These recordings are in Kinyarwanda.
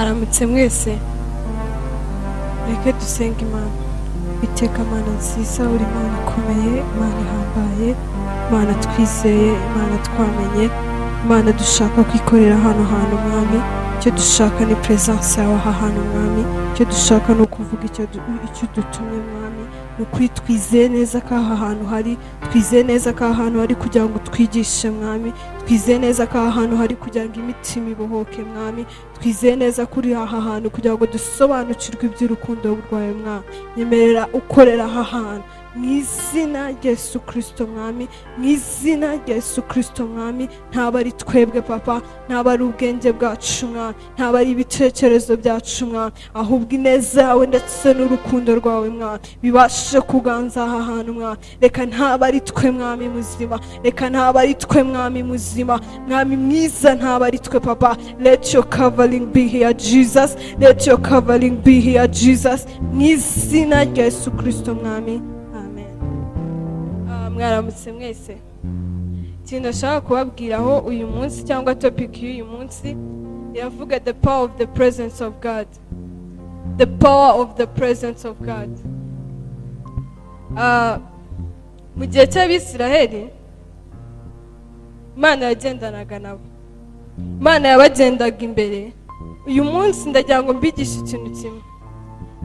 mwaramutse mwese. Reke dusenga Imana. Iteka Mana nziza, uri Imana ikomeye, Imana ihambaye, Imana twizeye, Imana twamenye, Imana dushaka kwikorera hano hantu Mwami. Icyo dushaka ni presence yawe aha hantu Mwami. Icyo dushaka no kuvuga icyo dutumye Mwami. Nukuri twizeye neza ko aha hantu hari, twizeye neza ko aha hantu hari kugira ngo twigishe Mwami. Twizeye neza ko aha hantu hari kugira ngo imitima ibohoke Mwami. Twizeye neza kuri aha hantu kugira ngo dusobanukirwe iby'urukundo rwawe Mwami. Nyemerera ukorera aha hantu mu izina rya Yesu Kristo Mwami, mu izina rya Yesu Kristo Mwami. Ntaba ari twebwe Papa, ntaba ari ubwenge bwacu Mwami, ntaba ari ibitekerezo byacu Mwami, ahubwo ineza yawe ndetse n'urukundo rwawe Mwami bibashe kuganza aha hantu Mwami. Reka ntaba ari twe Mwami muzima, reka ntaba ari twe Mwami muzima, Mwami mwiza ntaba ari twe Papa. Let your covering be here Jesus, let your covering be here Jesus, mu izina rya Yesu Kristo Mwami. Mwaramutse mwese. Ikintu nshaka kubabwiraho uyu munsi cyangwa topic y'uyu munsi iravuga the power of the presence of God. The power of the presence of God. Mu gihe cy'Abisiraheli Imana yagendanaga nabo, Imana yabagendaga imbere. Uyu munsi ndagira ngo mbigishe ikintu kimwe.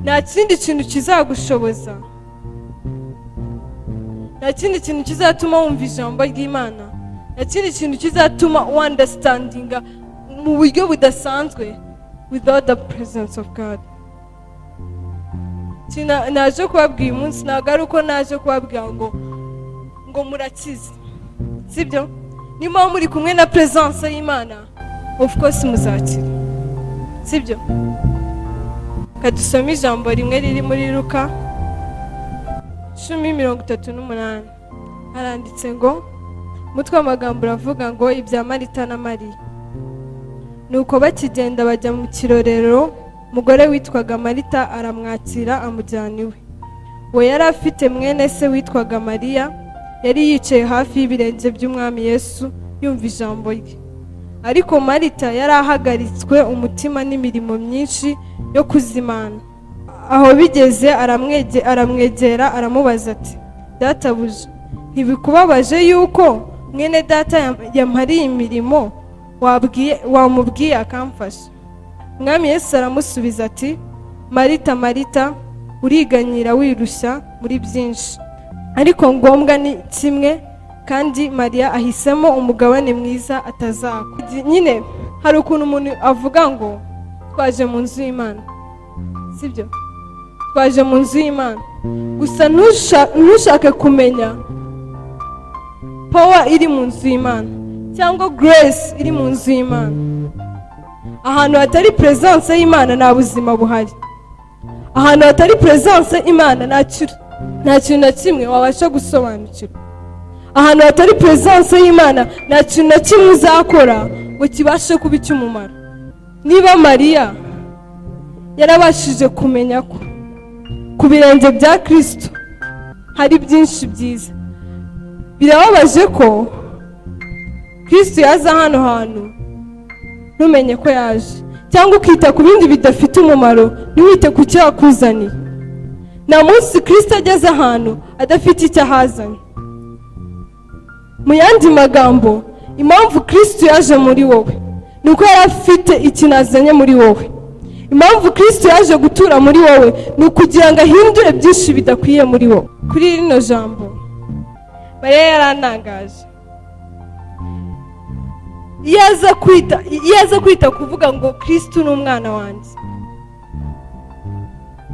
Nta kindi kintu kizagushoboza, nta kindi kintu kizatuma wumva ijambo ry'Imana, nta kindi kintu kizatuma understandinga mu buryo budasanzwe without the presence of God. Naje kubabwira uyu munsi ntabwo ari uko naje kubabwira ngo murakize, sibyo? Niba muri kumwe na presence y'Imana, of course muzakira, sibyo? Kadusome ijambo rimwe riri muri Luka 10:38. Haranditse ngo, umutwe w'amagambo uravuga ngo ibya Marita na Mariya. Nuko bakigenda bajya mu kirorero, umugore witwaga Marita aramwakira amujyana iwe. We yari afite mwene se witwaga Mariya, yari yicaye hafi y'ibirenge by'Umwami Yesu yumva ijambo rye. Ariko Marita yari ahagaritswe umutima n'imirimo myinshi yo kuzimana. Aho bigeze aramwegera aramubaza ati, databuja, ntibikubabaje yuko mwene data yampariye imirimo wamubwiye akamfasha? Umwami Yesu aramusubiza ati, Marita, Marita, uriganyira wirushya muri byinshi, ariko ngombwa ni kimwe, kandi Mariya ahisemo umugabane mwiza atazakwa. Nyine hari ukuntu umuntu avuga ngo twaje mu nzu y'Imana, sibyo? Twaje mu nzu y'Imana, gusa ntushake kumenya power iri mu nzu y'Imana cyangwa grace iri mu nzu y'Imana. Ahantu hatari presence y'Imana nta buzima buhari. Ahantu hatari presence y'Imana nta kintu na kimwe wabasha gusobanukirwa. Ahantu hatari presence y'Imana nta kintu na kimwe uzakora ngo kibashe kuba icy'umumaro. Niba Mariya yarabashije kumenya ko ku birenge bya Kristo hari byinshi byiza, birababaje ko Kristo yaza hano hantu ntumenye ko yaje, cyangwa ukita ku bindi bidafite umumaro ntiwite ku cyo yakuzaniye. Nta munsi Kristo ageze ahantu adafite icyo ahazanye. Mu yandi magambo, impamvu Kristo yaje muri wowe ni uko yari afite ikintu azanye muri wowe. Impamvu Kristo yaje gutura muri wowe ni ukugira ngo ahindure byinshi bidakwiye muri wowe. Kuri rino jambo Mariya yarantangaje. Iyo aza kwita kuvuga ngo Kristo ni umwana wanjye,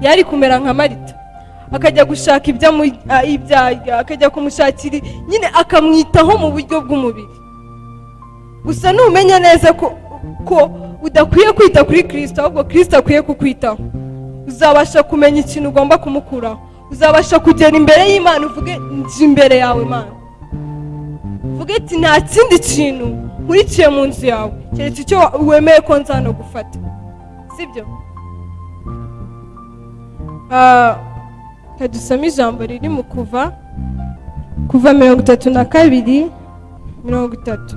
yari kumera nka Marita, akajya gushaka ibyaha, akajya kumushakira, nyine akamwitaho mu buryo bw'umubiri. Gusa numenya neza ko udakwiye kwita kuri Kristo, ahubwo Kristo akwiye kukwitaho, uzabasha kumenya ikintu ugomba kumukuraho. Uzabasha kugera imbere y'Imana uvuge, nje imbere yawe Mana, uvuge ati nta kindi kintu nkurikiye mu nzu yawe keretse icyo wemeye ko nzano gufata, sibyo? Kadusome ijambo riri mu Kuva 32:30.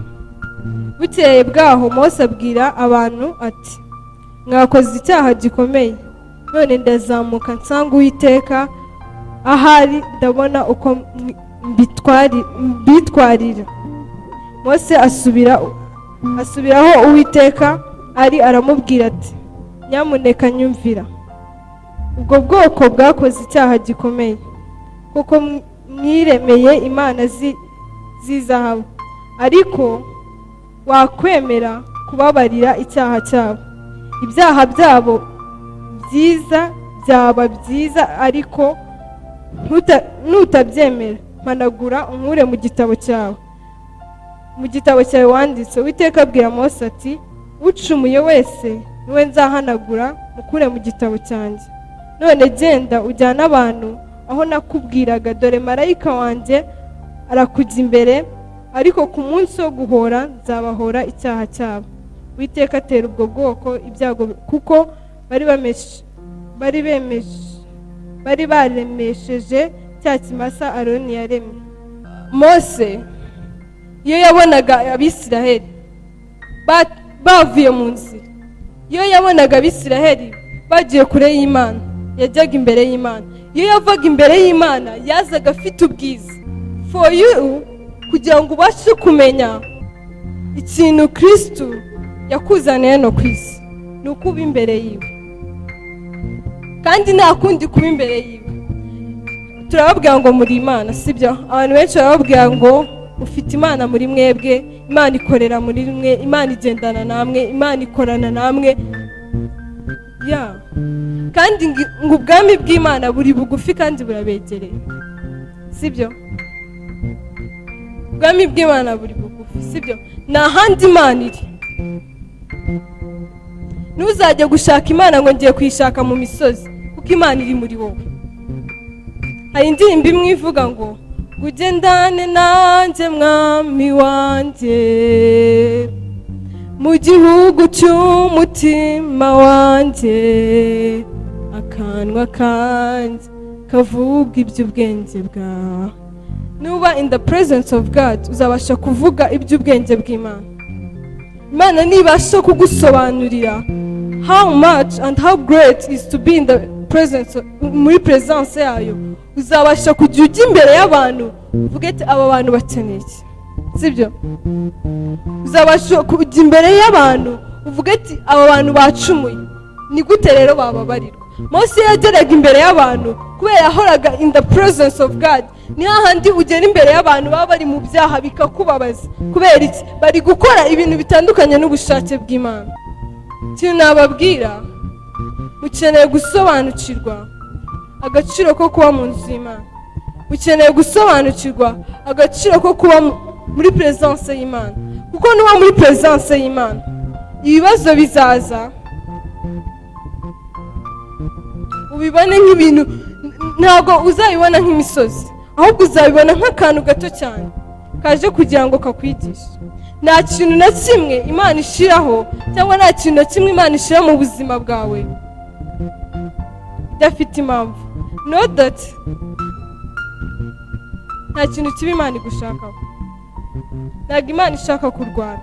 Bukeye bwaho Mose abwira abantu ati, mwakoze icyaha gikomeye, none ndazamuka nsanga Uwiteka ahari ndabona uko mbitwarira. Mose asubiraho Uwiteka ari aramubwira ati nyamuneka nyumvira, ubwo bwoko bwakoze icyaha gikomeye kuko mwiremeye imana z'izahabu, ariko wakwemera kubabarira icyaha cyabo. Ibyaha byabo byiza byaba byiza, ariko nutabyemera mpanagura unkure mu gitabo cyawe wanditse. Uwiteka abwira Mose ati ucumuye wese niwe nzahanagura mukure mu gitabo cyanjye. None genda ujyane abantu aho nakubwiraga, dore marayika wanjye arakujya imbere, ariko ku munsi wo guhora nzabahora icyaha cyabo. Uwiteka atera ubwo bwoko ibyago kuko bari baremesheje cya kimasa Aroni yaremye. Mose iyo yabonaga Abisiraheli bavuye mu nzira, iyo yabonaga Abisiraheli bagiye kure y'Imana, yajyaga imbere y'Imana. Iyo yavaga imbere y'Imana yazaga afite ubwiza. For you, kugira ngo ubashe kumenya ikintu Kristo yakuzaniye no ku isi, ni ukuba imbere yiwe, kandi nta kundi kuba imbere yiwe. Turababwira ngo muri Imana, sibyo? Abantu benshi barababwira ngo ufite Imana muri mwebwe, Imana ikorera muri mwe, Imana igendana namwe, Imana ikorana namwe. Kandi ngo ubwami bw'Imana buri bugufi kandi burabegereye, sibyo? Ubwami bw'Imana buri bugufi, sibyo? Nta handi Imana iri. Ntuzajya gushaka Imana ngo ngiye kuyishaka mu misozi, kuko Imana iri muri wowe. Hari indirimbo imwe ivuga ngo ugendane nanjye mwami wanjye mu gihugu cy'umutima wanjye, akanwa kanjye kavuga iby'ubwenge bwawe. Nuba in the presence of God uzabasha kuvuga iby'ubwenge bw'Imana. Imana nibasha kugusobanurira how much and how great is to be in the presence, muri presence yayo, uzabasha kujya ujya imbere y'abantu uvuge ati aba bantu bakeneye iki, sibyo? Uzabasha kujya imbere y'abantu uvuge ati aba bantu bacumuye, ni gute rero bababarirwa? Mose yageraga imbere y'abantu kubera yahoraga in the presence of God. Ni hahandi ugera imbere y'abantu baba bari mu byaha bikakubabaza, kubera iki? Bari gukora ibintu bitandukanye n'ubushake bw'Imana. Ikintu nababwira, ukeneye gusobanukirwa agaciro ko kuba mu nzu y'Imana, ukeneye gusobanukirwa agaciro ko kuba muri presence y'Imana, kuko nuba muri presence y'Imana ibibazo bizaza ubibone nk'ibintu, ntabwo uzabibona nk'imisozi, ahubwo uzabibona nk'akantu gato cyane kaje kugira ngo kakwigishe. Nta kintu na kimwe Imana ishiraho, cyangwa nta kintu na kimwe Imana ishira mu buzima bwawe idafite impamvu. Know that nta kintu kibi Imana igushakaho. Ntabwo Imana ishaka kurwana,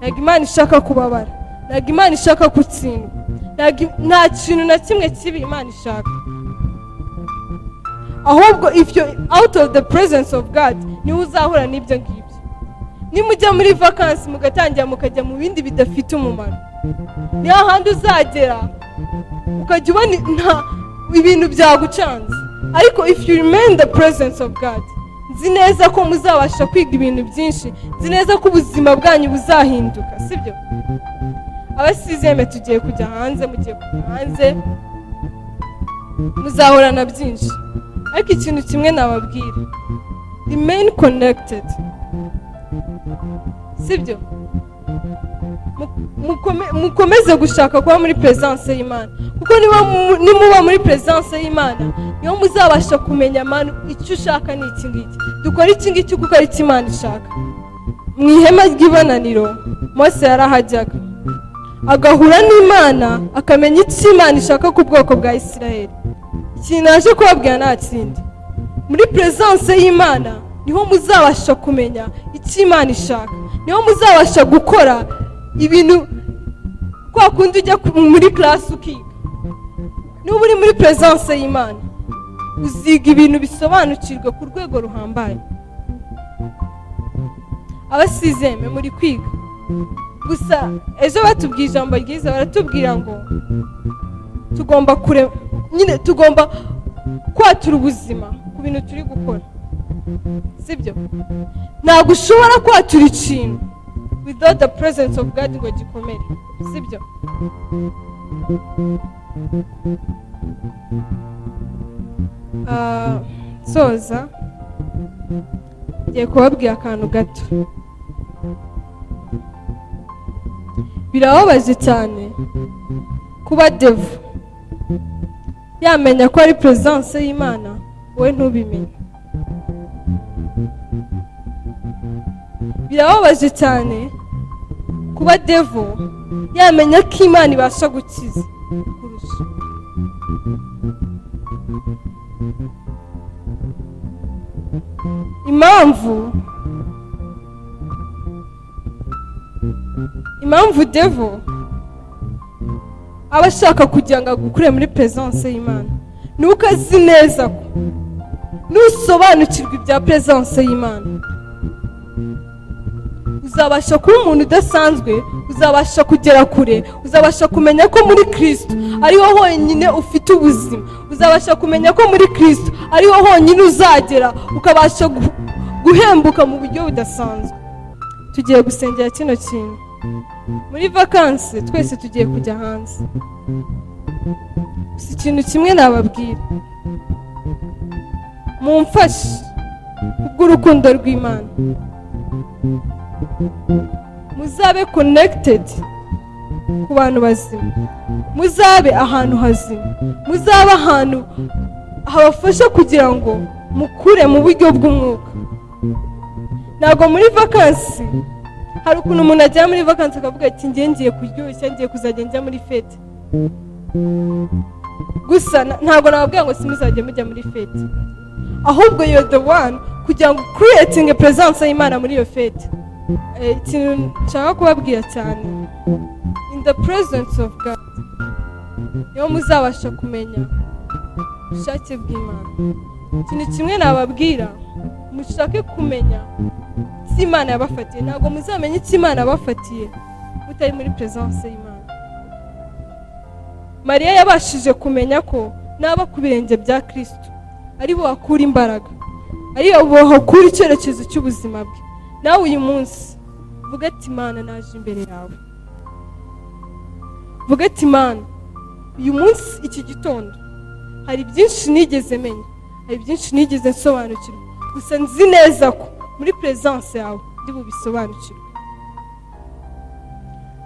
ntabwo Imana ishaka kubabara, ntabwo Imana ishaka gutsindwa, nta kintu na kimwe kibi Imana ishaka. Ahubwo if you're out of the presence of God, niwe uzahura n'ibyo ngibyo. Nimujya muri vacances mugatangira mukajya mu bindi bidafite umumaro, ni hahandi uzagera ukajya ubona ibintu byagucanze. Ariko if you remain in the presence of God, nzi neza ko muzabasha kwiga ibintu byinshi, nzi neza ko ubuzima bwanyu buzahinduka, sibyo? Abasizeme tugiye kujya hanze, mugiye kujya hanze, muzahora na byinshi. Ariko ikintu kimwe nababwira, remain connected, sibyo? Mukomeze gushaka kuba muri presence y'Imana, kuko nimuba muri presence y'Imana niyo muzabasha kumenya Imana icyo ushaka ni iki ngiki, dukora iki ngiki kuko ari icyo Imana ishaka. Mu ihema ry'ibonaniro Mose yarahajyaga agahura n'Imana, akamenya icyo Imana ishaka ku bwoko bwa Isiraheli. Ikintu naje kubabwira nta kindi, muri presence y'Imana niho muzabasha kumenya icyo Imana ishaka, niho muzabasha gukora ibintu kwa kundi ujya muri class ukiga, n'ubu uri muri presence y'Imana uziga ibintu bisobanukirwe ku rwego ruhambaye. Abasizeme muri kwiga, gusa ejo batubwiye ijambo ryiza, baratubwira ngo tugomba kwatura ubuzima ku bintu turi gukora, sibyo? Ntabwo ushobora kwatura ikintu without the presence of God ngo gikomere, sibyo? Soza ngiye kubabwira akantu gato. Birababaje cyane kuba devu yamenya ko ari presence y'Imana wowe ntubimenye. Birababaje cyane kuba devu yamenya ko Imana ibasha gukiza kurusha. Impamvu devu aba ashaka kugira ngo agukure muri presence y'Imana nuko azi neza ko nusobanukirwa ibya presence y'Imana uzabasha kuba umuntu udasanzwe, uzabasha kugera kure, uzabasha kumenya ko muri Kristo ariho honyine ufite ubuzima, uzabasha kumenya ko muri Kristo ariho honyine uzagera ukabasha guhembuka mu buryo budasanzwe. Tugiye gusengera kino kintu. Muri vacances twese tugiye kujya hanze. Si ikintu kimwe nababwira, mumfashe kubw'urukundo rw'Imana, muzabe connected ku bantu bazima, muzabe ahantu hazima, muzabe ahantu habafasha kugira ngo mukure mu buryo bw'umwuka. Ntabwo muri vacances hari ukuntu umuntu ajya muri vacances akavuga ati ngiye kuryoshya, ngiye kuzajya njya muri fete. Gusa ntabwo nababwira ngo simuzajye mujya muri fete, ahubwo you're the one kugira ngo creating a presence y'Imana muri iyo fete. Ikintu nshaka kubabwira cyane, in the presence of God niyo muzabasha kumenya ubushake bw'Imana. Ikintu kimwe nababwira, mushake kumenya icyo Imana yabafatiye. Ntabwo muzamenya icyo Imana yabafatiye mutari muri presence y'Imana. Mariya yabashije kumenya ko naba ku birenge bya Kristo ari bo bakura imbaraga, ari bo bakura icyerekezo cy'ubuzima bwe. Nawe uyu munsi vuga ati Imana naje imbere yawe, vuga ati Imana uyu munsi iki gitondo hari byinshi nigeze menya, hari byinshi nigeze nsobanukirwa, gusa nzi neza ko muri presence yawe ndi bubisobanukirwe.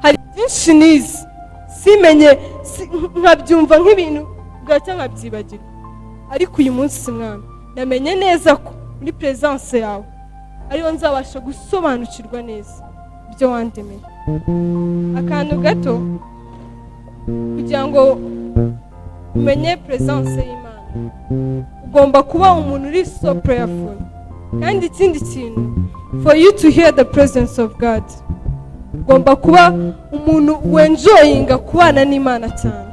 Hari byinshi nize simenye, nkabyumva nk'ibintu bwacya nkabyibagirwa, ariko uyu munsi Mwana namenye neza ko muri presence yawe ariho nzabasha gusobanukirwa neza ibyo wandemeye. Akantu gato kugira ngo umenye presence y'Imana, ugomba kuba umuntu uri so prayerful. Kandi ikindi kintu, for you to hear the presence of God, ugomba kuba umuntu wenjoyinga kubana n'Imana cyane.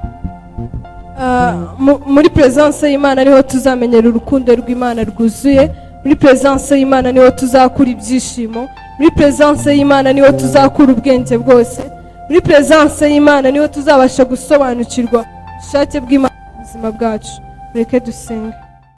Muri presence y'Imana niho tuzamenyera urukundo rw'Imana rwuzuye. Muri presence y'Imana niho tuzakura ibyishimo. Muri presence y'Imana niho tuzakura ubwenge bwose. Muri presence y'Imana niho tuzabasha gusobanukirwa ubushake bw'Imana mu buzima bwacu. Reke dusenge.